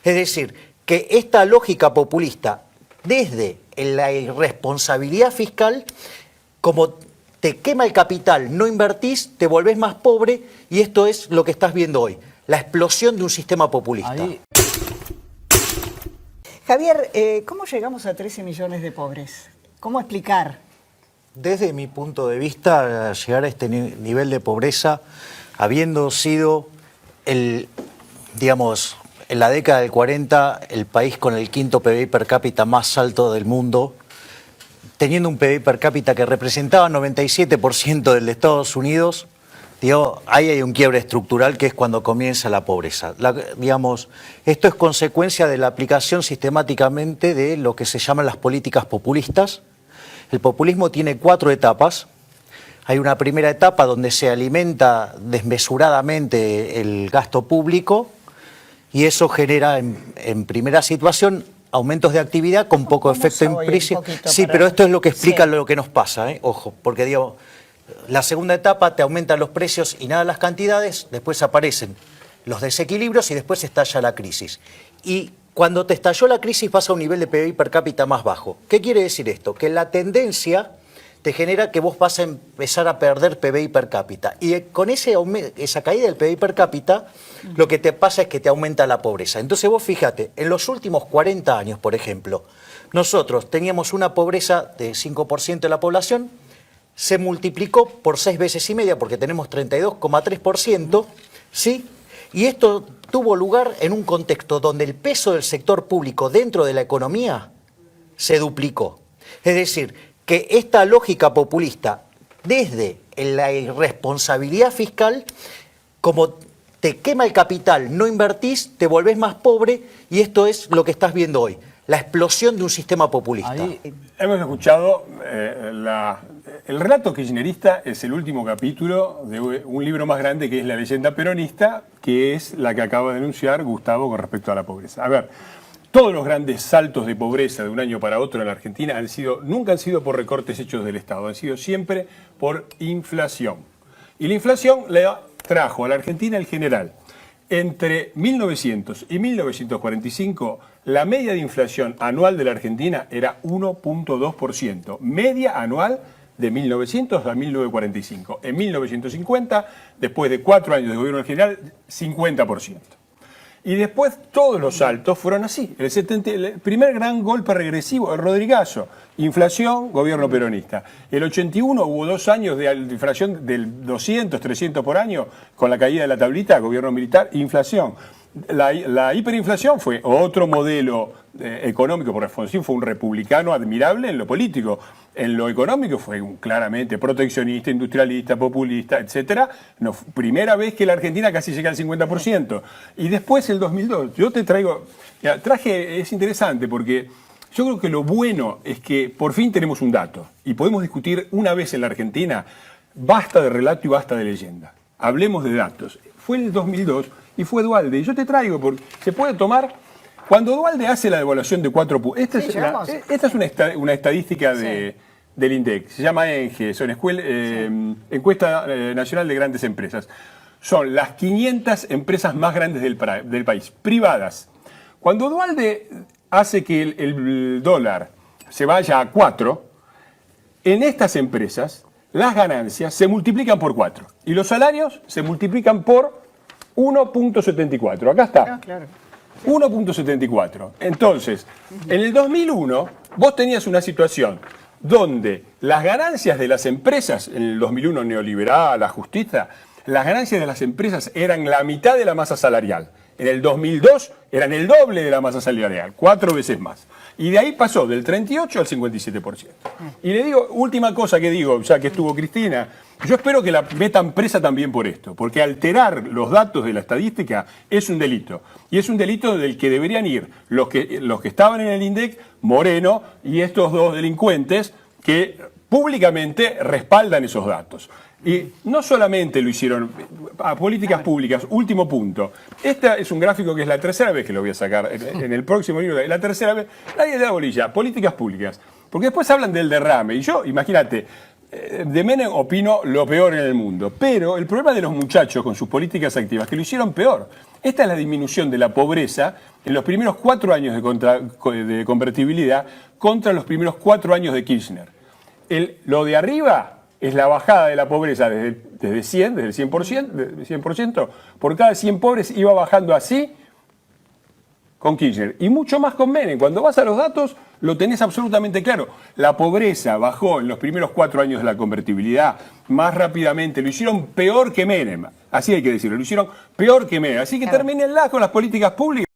Es decir, que esta lógica populista, desde la irresponsabilidad fiscal, como te quema el capital, no invertís, te volvés más pobre, y esto es lo que estás viendo hoy, la explosión de un sistema populista. Ahí. Javier, ¿cómo llegamos a 13 millones de pobres? ¿Cómo explicar? Desde mi punto de vista, llegar a este nivel de pobreza, habiendo sido digamos, en la década del 40, el país con el quinto PBI per cápita más alto del mundo, teniendo un PBI per cápita que representaba 97% del de Estados Unidos, digo, ahí hay un quiebre estructural que es cuando comienza la pobreza. Digamos, esto es consecuencia de la aplicación sistemáticamente de lo que se llaman las políticas populistas. El populismo tiene 4 etapas. Hay una primera etapa donde se alimenta desmesuradamente el gasto público y eso genera en primera situación aumentos de actividad con poco efecto en precios. Sí, pero esto es lo que explica lo que nos pasa, ojo, porque digamos, la segunda etapa te aumentan los precios y nada las cantidades, después aparecen los desequilibrios y después estalla la crisis. Y cuando te estalló la crisis vas a un nivel de PBI per cápita más bajo. ¿Qué quiere decir esto? Que la tendencia te genera que vos vas a empezar a perder PBI per cápita. Y con esa caída del PBI per cápita, lo que te pasa es que te aumenta la pobreza. Entonces vos fíjate, en los últimos 40 años, por ejemplo, nosotros teníamos una pobreza de 5% de la población, se multiplicó por 6 veces y media, porque tenemos 32,3%, ¿sí? Y esto tuvo lugar en un contexto donde el peso del sector público dentro de la economía se duplicó. Es decir, que esta lógica populista, desde la irresponsabilidad fiscal, como te quema el capital, no invertís, te volvés más pobre, y esto es lo que estás viendo hoy, la explosión de un sistema populista. Ahí. Hemos escuchado el relato kirchnerista es el último capítulo de un libro más grande que es La leyenda peronista, que es la que acaba de anunciar Gustavo con respecto a la pobreza. A ver, todos los grandes saltos de pobreza de un año para otro en la Argentina nunca han sido por recortes hechos del Estado, han sido siempre por inflación. Y la inflación le trajo a la Argentina en general, entre 1900 y 1945, la media de inflación anual de la Argentina era 1,2%, media anual de 1900 a 1945. En 1950, después de 4 años de gobierno general, 50%. Y después todos los saltos fueron así. El primer gran golpe regresivo, el Rodrigazo, inflación, gobierno peronista. El 81 hubo 2 años de inflación del 200, 300 por año, con la caída de la tablita, gobierno militar, inflación. La hiperinflación fue otro modelo económico, porque Alfonsín fue un republicano admirable en lo político. En lo económico fue claramente proteccionista, industrialista, populista, etc. No, primera vez que la Argentina casi llega al 50%. Y después el 2002. Yo te traigo, es interesante porque yo creo que lo bueno es que por fin tenemos un dato y podemos discutir una vez en la Argentina, basta de relato y basta de leyenda. Hablemos de datos. Fue en el 2002 y fue Duhalde. Y yo te traigo, porque se puede tomar, cuando Duhalde hace la devaluación de 4 puntos, esta es una estadística del INDEC, se llama ENGE, son Encuesta Nacional de Grandes Empresas. Son las 500 empresas más grandes del país, privadas. Cuando Duhalde hace que el dólar se vaya a 4, en estas empresas las ganancias se multiplican por 4 y los salarios se multiplican por 1,74. Acá está. Claro. 1,74. Entonces, en el 2001 vos tenías una situación donde las ganancias de las empresas, en el 2001 neoliberal, ajustista, las ganancias de las empresas eran la mitad de la masa salarial. En el 2002 eran el doble de la masa salarial, 4 veces más. Y de ahí pasó del 38 al 57%. Y le digo, última cosa que digo, ya que estuvo Cristina, yo espero que la metan presa también por esto, porque alterar los datos de la estadística es un delito. Y es un delito del que deberían ir los que estaban en el INDEC, Moreno, y estos 2 delincuentes que públicamente respaldan esos datos. Y no solamente lo hicieron a políticas públicas, último punto. Este es un gráfico que es la tercera vez que lo voy a sacar en el próximo libro, la tercera vez, nadie le da bolilla, políticas públicas. Porque después hablan del derrame. Y yo, imagínate, de Menem opino lo peor en el mundo, pero el problema de los muchachos con sus políticas activas, que lo hicieron peor. Esta es la disminución de la pobreza en los primeros 4 años de convertibilidad contra los primeros 4 años de Kirchner. Lo de arriba es la bajada de la pobreza desde el 100%, por cada 100 pobres iba bajando así con Kirchner. Y mucho más con Menem. Cuando vas a los datos lo tenés absolutamente claro. La pobreza bajó en los primeros 4 años de la convertibilidad más rápidamente. Lo hicieron peor que Menem. Así hay que decirlo. Lo hicieron peor que Menem. Así que termínenla con las políticas públicas.